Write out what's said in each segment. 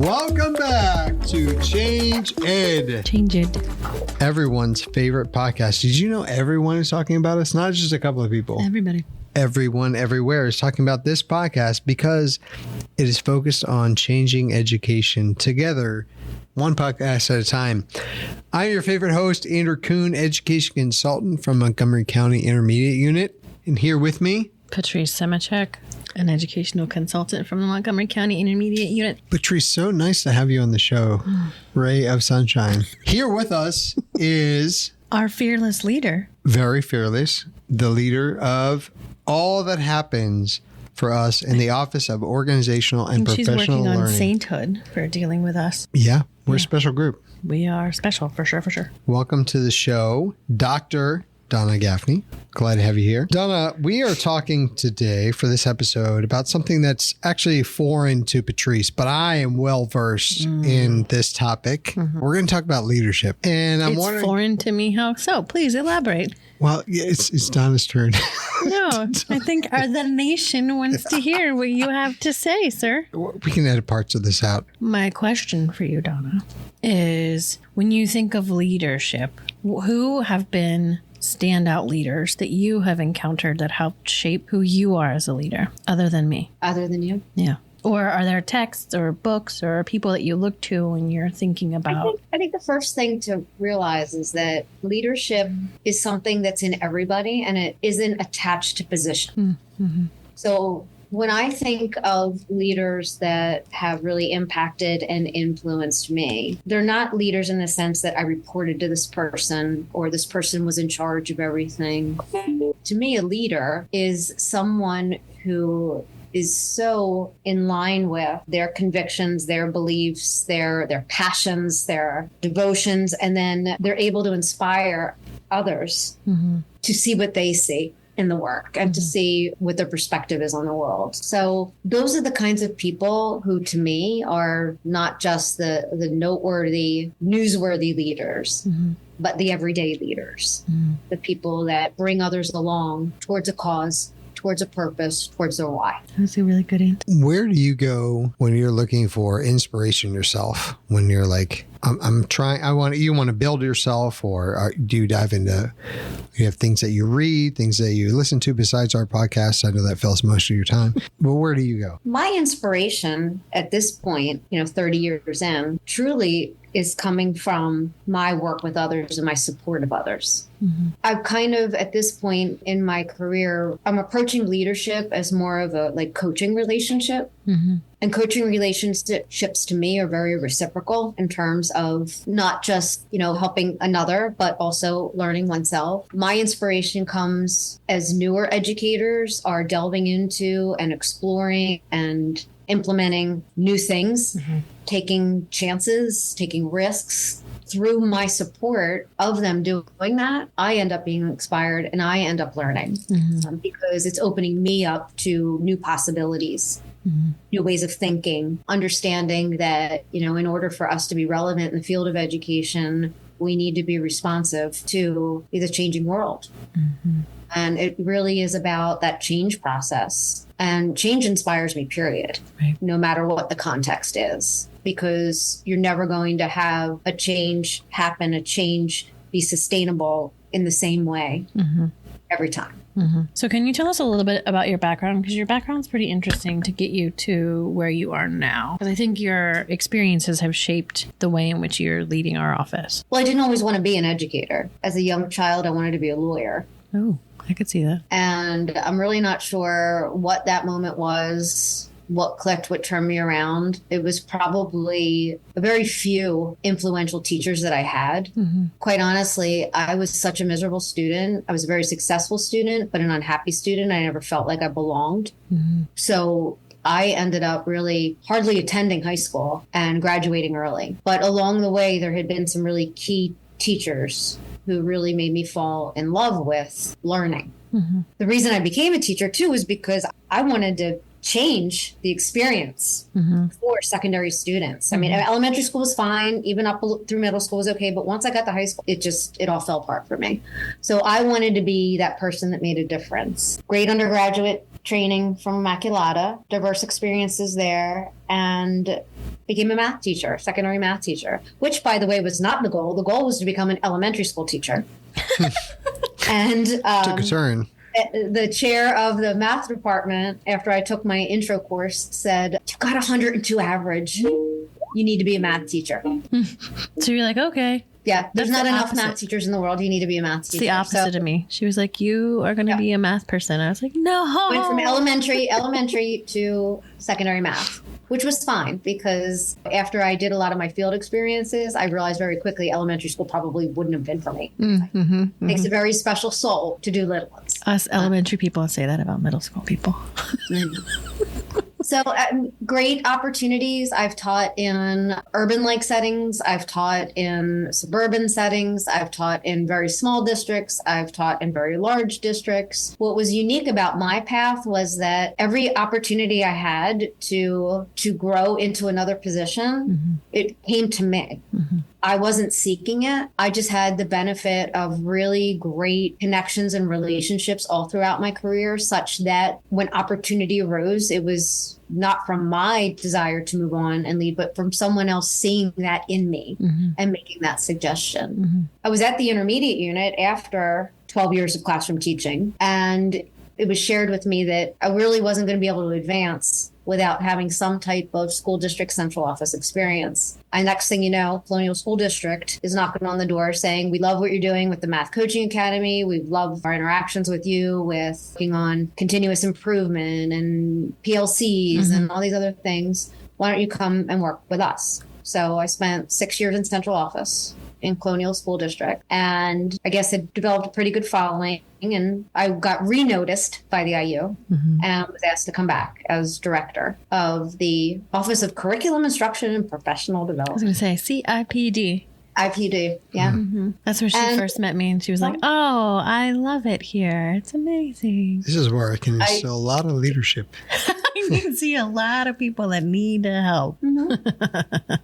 Welcome back to Change Ed. Change Ed. Everyone's favorite podcast. Did you know everyone is talking about us? Not just a couple of people. Everybody. Everyone everywhere is talking about this podcast because it is focused on changing education together, one podcast at a time. I'm your favorite host, Andrew Kuhn, education consultant from Montgomery County Intermediate Unit. And here with me, Patrice Semachek, an educational consultant from the Montgomery County Intermediate Unit. Patrice, so nice to have you on the show. Ray of Sunshine. Here with us is our fearless leader. Very fearless, the leader of all that happens for us in the Office of Organizational and Professional She's working on Learning. Sainthood for dealing with us. Yeah, we're a special group. We are special, for sure, for sure. Welcome to the show, Dr. Donna Gaffney. Glad to have you here. Donna, we are talking today for this episode about something that's actually foreign to Patrice, but I am well versed in this topic. We're going to talk about leadership. And I'm It's wondering, foreign to me. How so? Please elaborate. well, yeah, it's Donna's turn. No, I think the nation wants to hear what you have to say, sir. We can edit parts of this out. My question for you, Donna, is when you think of leadership, who have been standout leaders that you have encountered that helped shape who you are as a leader, other than me? Other than you? Yeah. Or are there texts or books or people that you look to when you're thinking about? I think the first thing to realize is that leadership is something that's in everybody and it isn't attached to position. Mm-hmm. So when I think of leaders that have really impacted and influenced me, they're not leaders in the sense that I reported to this person or this person was in charge of everything. To me, a leader is someone who is so in line with their convictions, their beliefs, their passions, their devotions, and then they're able to inspire others to see what they see in the work and to see what their perspective is on the world. So those are the kinds of people who, to me, are not just the noteworthy, newsworthy leaders, but the everyday leaders, the people that bring others along towards a cause, towards a purpose, towards their why. That's a really good answer. Where do you go when you're looking for inspiration yourself? When you're like, I'm trying, you want to build yourself, or do you dive into, you have things that you read, things that you listen to besides our podcast? I know that fills most of your time, but where do you go? My inspiration at this point, 30 years in, truly is coming from my work with others and my support of others. I've kind of, at this point in my career, I'm approaching leadership as more of a coaching relationship. And coaching relationships to me are very reciprocal in terms of not just, helping another, but also learning oneself. My inspiration comes as newer educators are delving into and exploring and implementing new things, taking chances, taking risks. Through my support of them doing that, I end up being inspired and I end up learning because it's opening me up to new possibilities. New ways of thinking, understanding that, in order for us to be relevant in the field of education, we need to be responsive to the changing world. And it really is about that change process. And change inspires me, period, no matter what the context is, because you're never going to have a change happen, a change be sustainable in the same way every time. So can you tell us a little bit about your background? Because your background's pretty interesting to get you to where you are now. Because I think your experiences have shaped the way in which you're leading our office. Well, I didn't always want to be an educator. As a young child, I wanted to be a lawyer. Oh, I could see that. And I'm really not sure what that moment was, what clicked, what turned me around. It was probably a very few influential teachers that I had. Quite honestly, I was such a miserable student. I was a very successful student, but an unhappy student. I never felt like I belonged. So I ended up really hardly attending high school and graduating early. But along the way, there had been some really key teachers who really made me fall in love with learning. The reason I became a teacher, too, was because I wanted to change the experience for secondary students. I mean, elementary school was fine, even up through middle school was okay, but once I got to high school, it all fell apart for me. So I wanted to be that person that made a difference. Great undergraduate training from Immaculata, diverse experiences there, and became a math teacher, secondary math teacher, which, by the way, was not the goal. The goal was to become an elementary school teacher. And took a turn. The chair of the math department, after I took my intro course, said, "You've got 102 average. You need to be a math teacher." So you're like, okay. Yeah, there's That's not the enough opposite. math teachers in the world. You need to be a math teacher. It's the opposite of me. She was like, you are going to be a math person. I was like, no. Went from elementary to secondary math, which was fine because after I did a lot of my field experiences, I realized very quickly elementary school probably wouldn't have been for me. Takes a very special soul to do little ones. Us elementary people say that about middle school people. So great opportunities. I've taught in urban-like settings. I've taught in suburban settings. I've taught in very small districts. I've taught in very large districts. What was unique about my path was that every opportunity I had to grow into another position, it came to me. I wasn't seeking it. I just had the benefit of really great connections and relationships all throughout my career, such that when opportunity arose, it was not from my desire to move on and lead, but from someone else seeing that in me and making that suggestion. I was at the intermediate unit after 12 years of classroom teaching, and it was shared with me that I really wasn't going to be able to advance without having some type of school district central office experience. And next thing you know, Colonial School District is knocking on the door saying, "We love what you're doing with the Math Coaching Academy. We love our interactions with you, with working on continuous improvement and PLCs and all these other things. Why don't you come and work with us?" So I spent 6 years in central office in Colonial School District, and I guess it developed a pretty good following, and I got re-noticed by the IU and was asked to come back as director of the Office of Curriculum Instruction and Professional I was Development. going to say CIPD. IPD, yeah. That's where she first met me, and she was like, oh, I love it here. It's amazing. This is where I can instill a lot of leadership. I can see a lot of people that need help.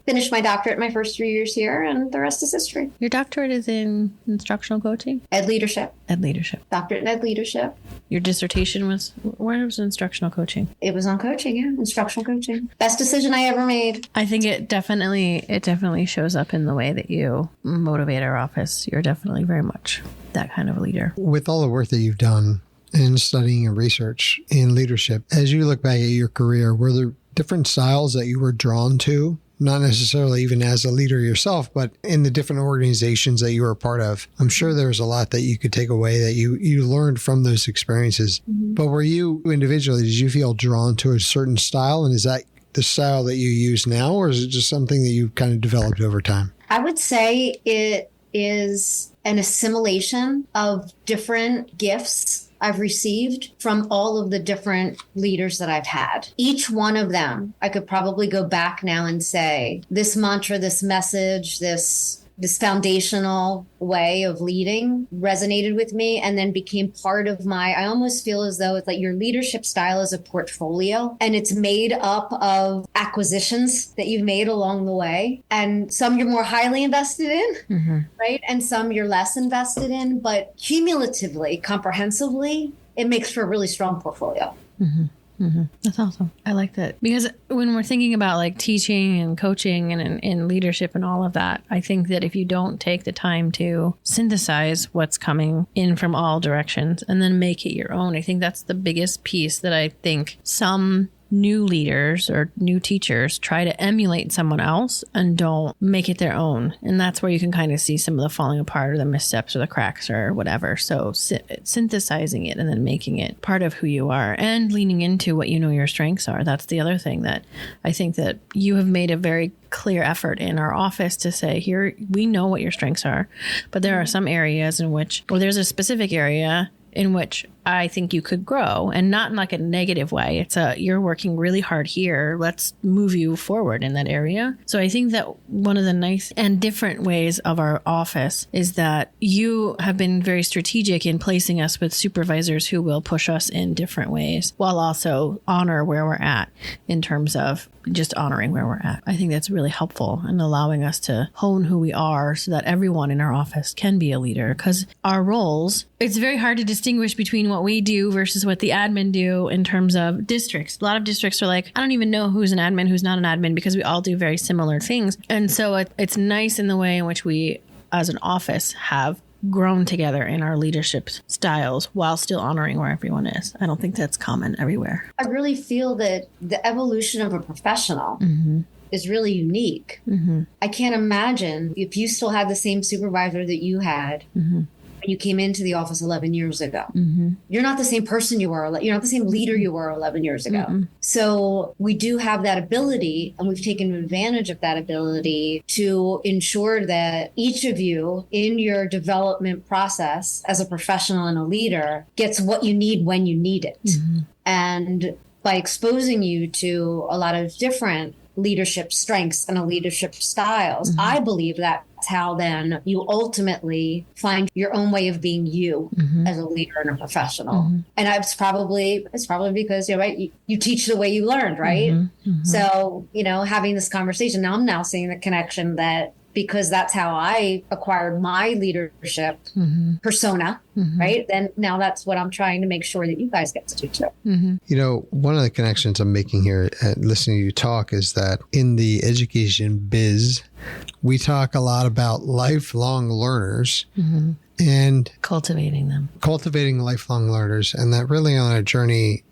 Finished my doctorate my first 3 years here, and the rest is history. Your doctorate is in instructional coaching? Ed leadership. Ed leadership. Doctorate in ed leadership. Your dissertation was, where was instructional coaching? It was on coaching, yeah. Instructional coaching. Best decision I ever made. I think it definitely shows up in the way that you motivate our office. You're definitely very much that kind of a leader. With all the work that you've done in studying and research in leadership, as you look back at your career, were there different styles that you were drawn to? Not necessarily even as a leader yourself, but in the different organizations that you were a part of. I'm sure there was a lot that you could take away that you learned from those experiences. But were you individually, did you feel drawn to a certain style? And is that the style that you use now, or is it just something that you kind of developed over time? I would say it is an assimilation of different gifts I've received from all of the different leaders that I've had. Each one of them, I could probably go back now and say, this mantra, this message, this foundational way of leading resonated with me and then became part of I almost feel as though it's like your leadership style is a portfolio, and it's made up of acquisitions that you've made along the way. And some you're more highly invested in, right? And some you're less invested in, but cumulatively, comprehensively, it makes for a really strong portfolio. That's awesome. I like that, because when we're thinking about like teaching and coaching and in leadership and all of that, I think that if you don't take the time to synthesize what's coming in from all directions and then make it your own, I think that's the biggest piece that I think some new leaders or new teachers try to emulate someone else and don't make it their own. And that's where you can kind of see some of the falling apart or the missteps or the cracks or whatever. So synthesizing it and then making it part of who you are and leaning into what you know your strengths are. That's the other thing that I think that you have made a very clear effort in our office to say, here, we know what your strengths are, but there are some areas in which, or there's a specific area in which I think you could grow, and not in like a negative way. It's you're working really hard here. Let's move you forward in that area. So I think that one of the nice and different ways of our office is that you have been very strategic in placing us with supervisors who will push us in different ways while also honor where we're at in terms of just honoring where we're at. I think that's really helpful in allowing us to hone who we are so that everyone in our office can be a leader, because our roles, it's very hard to distinguish between between what we do versus what the admin do in terms of districts. A lot of districts are like, I don't even know who's an admin, who's not an admin, because we all do very similar things. And so it's nice in the way in which we, as an office, have grown together in our leadership styles while still honoring where everyone is. I don't think that's common everywhere. I really feel that the evolution of a professional is really unique. I can't imagine if you still had the same supervisor that you had when you came into the office 11 years ago. You're not the same person you were. You're not the same leader you were 11 years ago. So we do have that ability, and we've taken advantage of that ability to ensure that each of you in your development process as a professional and a leader gets what you need when you need it. And by exposing you to a lot of different leadership strengths and leadership styles, I believe that's how then you ultimately find your own way of being you as a leader and a professional. And it's probably because you teach the way you learned, right? So, having this conversation, now I'm now seeing the connection that because that's how I acquired my leadership persona, right? Then now that's what I'm trying to make sure that you guys get to do too. One of the connections I'm making here at listening to you talk is that in the education biz, we talk a lot about lifelong learners and cultivating lifelong learners, and that really on a journey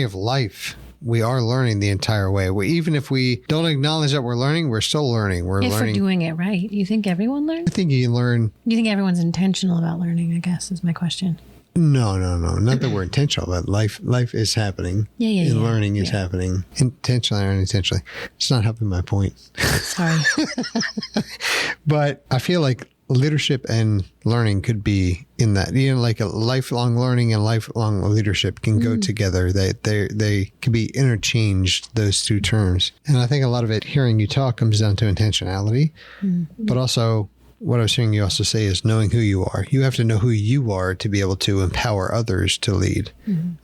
of life. We are learning the entire way. Even if we don't acknowledge that we're learning, we're still learning. If we're doing it right. You think everyone learns? I think you learn. You think everyone's intentional about learning, I guess, is my question. No. Not that we're intentional, but life is happening. Yeah. Learning is happening. Intentionally or unintentionally. It's not helping my point. Sorry. But I feel like leadership and learning could be in that, like a lifelong learning and lifelong leadership can go together. They can be interchanged, those two terms. And I think a lot of it, hearing you talk, comes down to intentionality, but also what I was hearing you also say is knowing who you are. You have to know who you are to be able to empower others to lead.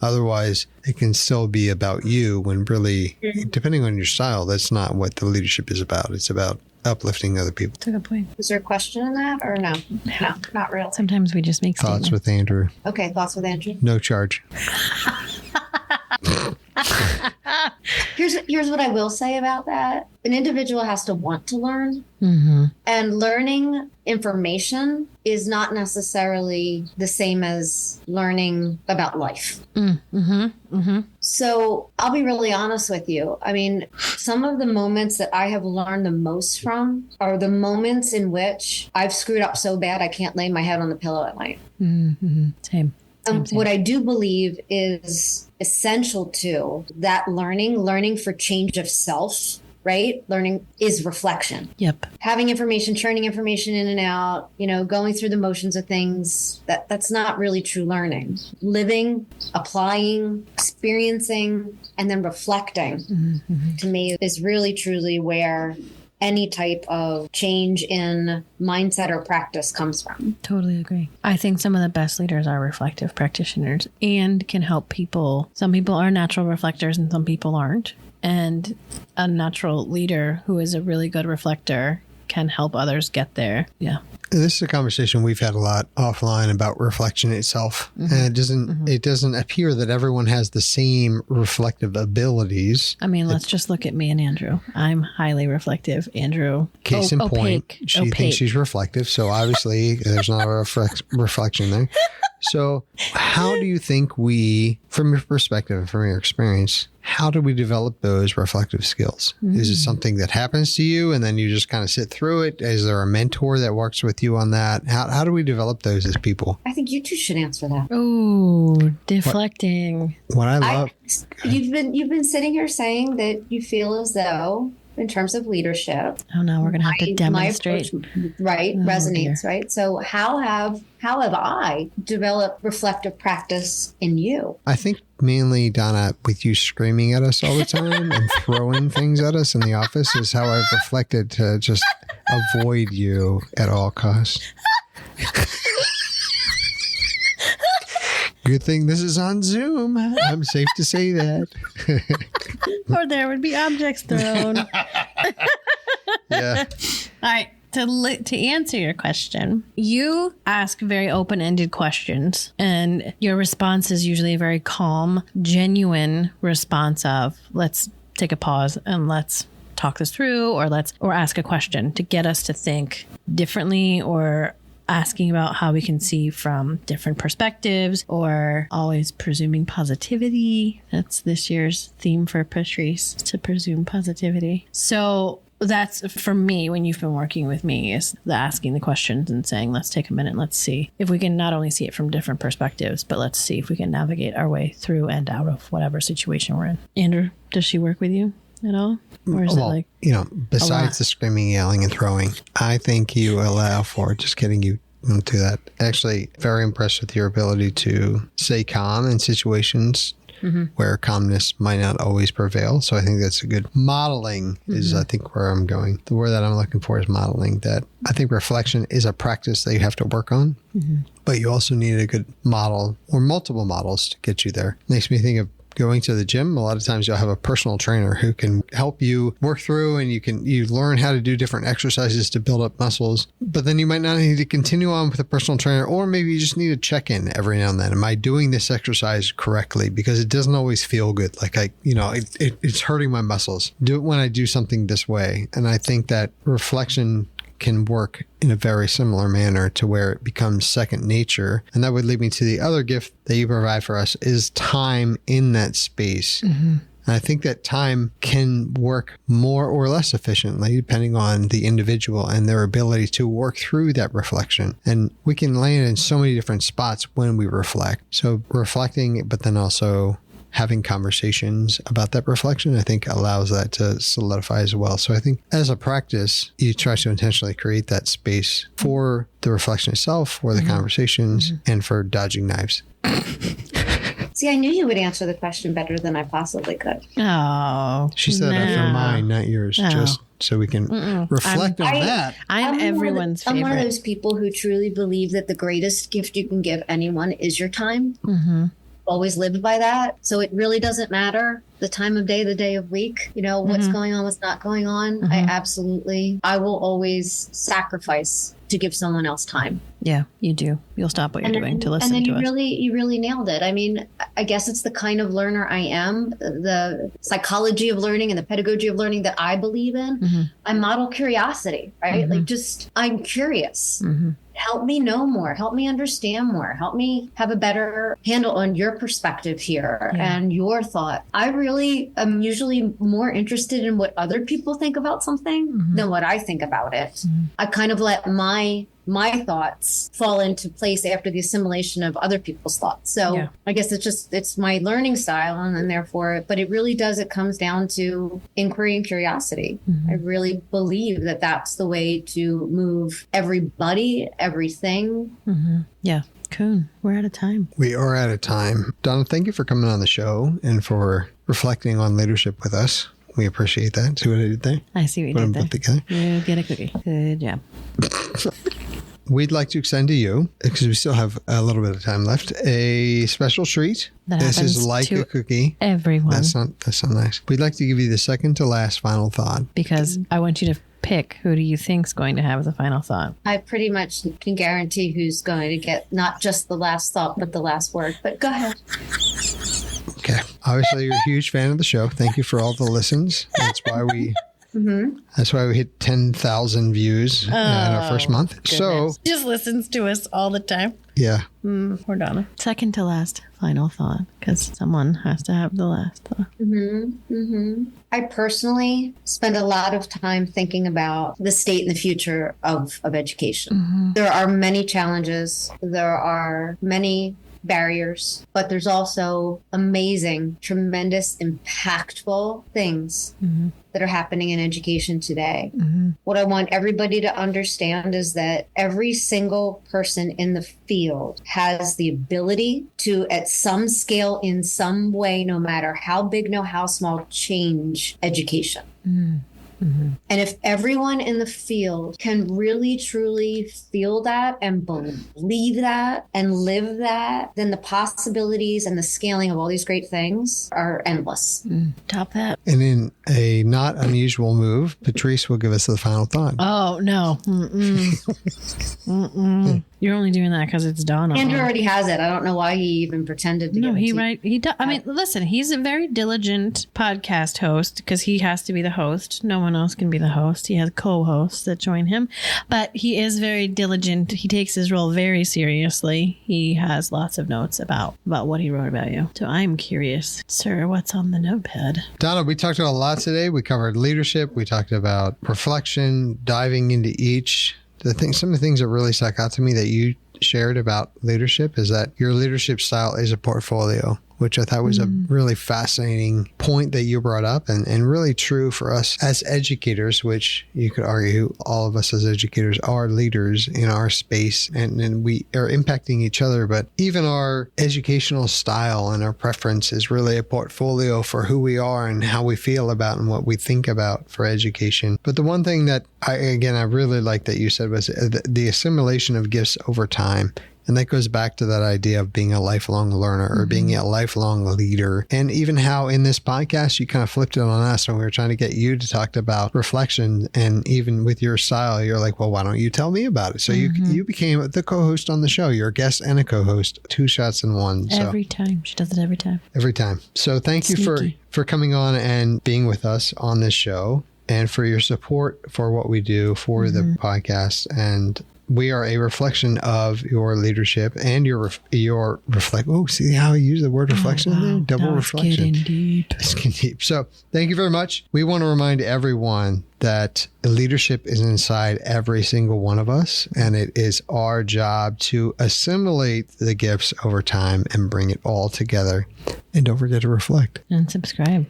Otherwise, it can still be about you when really, depending on your style, that's not what the leadership is about. It's about uplifting other people. That's a good point. Is there a question in that or no? No, not really. Sometimes we just make thoughts with Andrew. Okay, thoughts with Andrew. No charge. Here's what I will say about that. An individual has to want to learn. And learning information is not necessarily the same as learning about life. So I'll be really honest with you. I mean, some of the moments that I have learned the most from are the moments in which I've screwed up so bad I can't lay my head on the pillow at night. Same. What I do believe is essential to that learning for change of self, right? Learning is reflection. Yep. Having information, churning information in and out, going through the motions of things, that's not really true learning. Living, applying, experiencing, and then reflecting to me is really truly where any type of change in mindset or practice comes from. Totally agree. I think some of the best leaders are reflective practitioners and can help people. Some people are natural reflectors and some people aren't. And a natural leader who is a really good reflector can help others get there. Yeah. This is a conversation we've had a lot offline about reflection itself. And it doesn't appear that everyone has the same reflective abilities. I mean, let's just look at me and Andrew. I'm highly reflective. Andrew, case in point, she thinks she's reflective. So obviously there's not a reflection there. So how do you think we, from your perspective and from your experience, how do we develop those reflective skills? Is it something that happens to you and then you just kind of sit through it? Is there a mentor that works with you on that? How do we develop those as people? I think you two should answer that. Oh, deflecting. What I love. You've been sitting here saying that you feel as though, in terms of leadership. Oh no, we're going to have to demonstrate. My approach, right, resonates, right? So how have I developed reflective practice in you? I think mainly, Donna, with you screaming at us all the time and throwing things at us in the office is how I've reflected to just avoid you at all costs. Good thing this is on Zoom. I'm safe to say that. Or there would be objects thrown. Yeah. All right. To answer your question, you ask very open-ended questions, and your response is usually a very calm, genuine response of, let's take a pause and let's talk this through, or ask a question to get us to think differently, or asking about how we can see from different perspectives, or always presuming positivity. That's this year's theme for Patrice, to presume positivity. So that's, for me, when you've been working with me, is the asking the questions and saying, let's take a minute. Let's see if we can not only see it from different perspectives, but let's see if we can navigate our way through and out of whatever situation we're in. Andrew, does she work with you at all? Or is it like, besides the screaming, yelling, and throwing, I think you allow for, just getting you into that. Actually, very impressed with your ability to stay calm in situations where calmness might not always prevail. So I think that's a good modeling is, I think, where I'm going. The word that I'm looking for is modeling. That I think reflection is a practice that you have to work on, but you also need a good model or multiple models to get you there. Makes me think of going to the gym. A lot of times you'll have a personal trainer who can help you work through, and you learn how to do different exercises to build up muscles, but then you might not need to continue on with a personal trainer, or maybe you just need to check in every now and then. Am I doing this exercise correctly? Because it doesn't always feel good. Like it's hurting my muscles. Do it when I do something this way. And I think that reflection can work in a very similar manner to where it becomes second nature. And that would lead me to the other gift that you provide for us is time in that space. And I think that time can work more or less efficiently depending on the individual and their ability to work through that reflection. And we can land in so many different spots when we reflect. So reflecting, but then also having conversations about that reflection, I think allows that to solidify as well. So I think as a practice, you try to intentionally create that space for the reflection itself, for the conversations, and for dodging knives. See, I knew you would answer the question better than I possibly could. oh, She said that for mine, not yours, just so we can reflect on that. I'm everyone's favorite. I'm one of those people who truly believe that the greatest gift you can give anyone is your time. Always lived by that. So it really doesn't matter the time of day, the day of week, what's going on, what's not going on. I will always sacrifice to give someone else time. Yeah, you do. You'll stop what you're doing to listen to us. And then you really nailed it. I mean, I guess it's the kind of learner I am, the psychology of learning and the pedagogy of learning that I believe in. I model curiosity, right? Like I'm curious. Help me know more. Help me understand more. Help me have a better handle on your perspective here and your thought. I really am usually more interested in what other people think about something than what I think about it. I kind of let my thoughts fall into place after the assimilation of other people's thoughts. So I guess it's my learning style, and then therefore, but it really does, it comes down to inquiry and curiosity. I really believe that that's the way to move everybody, everything. Yeah. Cool. We're out of time. We are out of time. Donna, thank you for coming on the show and for reflecting on leadership with us. We appreciate that. See what I did there? I see what you did there. Put together. You get a cookie. Good job. We'd like to extend to you, because we still have a little bit of time left, a special treat. This is like a cookie. Everyone. That's not nice. We'd like to give you the second to last final thought. Because I want you to pick who do you think's going to have the final thought. I pretty much can guarantee who's going to get not just the last thought, but the last word. But go ahead. Okay. Obviously, you're a huge fan of the show. Thank you for all the listens. That's why we... That's why we hit 10,000 views in our first month. Goodness. So just listens to us all the time. Yeah. Poor Donna. Second to last final thought, because someone has to have the last thought. I personally spend a lot of time thinking about the state and the future of education. There are many challenges. There are many barriers, but there's also amazing, tremendous, impactful things that are happening in education today. What I want everybody to understand is that every single person in the field has the ability to, at some scale, in some way, no matter how big, no how small, change education. And if everyone in the field can really, truly feel that and believe that and live that, then the possibilities and the scaling of all these great things are endless. Top that. And in a not unusual move, Patrice will give us the final thought. Oh, no. You're only doing that because it's Donna. Andrew already has it. I don't know why he even pretended to No, give he it to right. He does. I mean, listen, he's a very diligent podcast host because he has to be the host. No one else can be the host. He has co-hosts that join him, but he is very diligent. He takes his role very seriously. He has lots of notes about what he wrote about you. So I'm curious, sir, what's on the notepad? Donna, we talked about a lot today. We covered leadership. We talked about reflection, diving into each. Some of the things that really stuck out to me that you shared about leadership is that your leadership style is a portfolio, which I thought was a really fascinating point that you brought up and really true for us as educators, which you could argue all of us as educators are leaders in our space and we are impacting each other. But even our educational style and our preference is really a portfolio for who we are and how we feel about and what we think about for education. But the one thing that I really like that you said was the assimilation of gifts over time. And that goes back to that idea of being a lifelong learner or being a lifelong leader. And even how in this podcast, you kind of flipped it on us when we were trying to get you to talk about reflection. And even with your style, you're like, well, why don't you tell me about it? So you became the co-host on the show. You're a guest and a co-host, 2 shots in one. Every time. She does it every time. Every time. So thank you for coming on and being with us on this show and for your support for what we do for the podcast. And we are a reflection of your leadership and your reflect. Oh, see how I use the word reflection in there? Double reflection. It's getting deep. So thank you very much. We want to remind everyone that leadership is inside every single one of us, and it is our job to assimilate the gifts over time and bring it all together. And don't forget to reflect. And subscribe.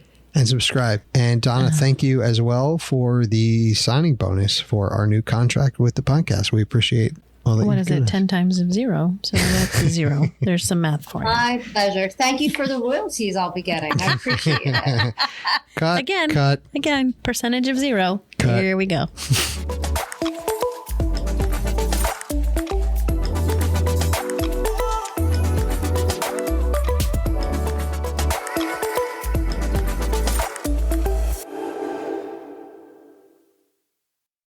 And Donna, thank you as well for the signing bonus for our new contract with the podcast. We appreciate all that. What is it? 10 times of 0. So that's a 0. There's some math for you. My pleasure. Thank you for the royalties I'll be getting. I appreciate it. Cut. Again, percentage of 0. Cut. Here we go.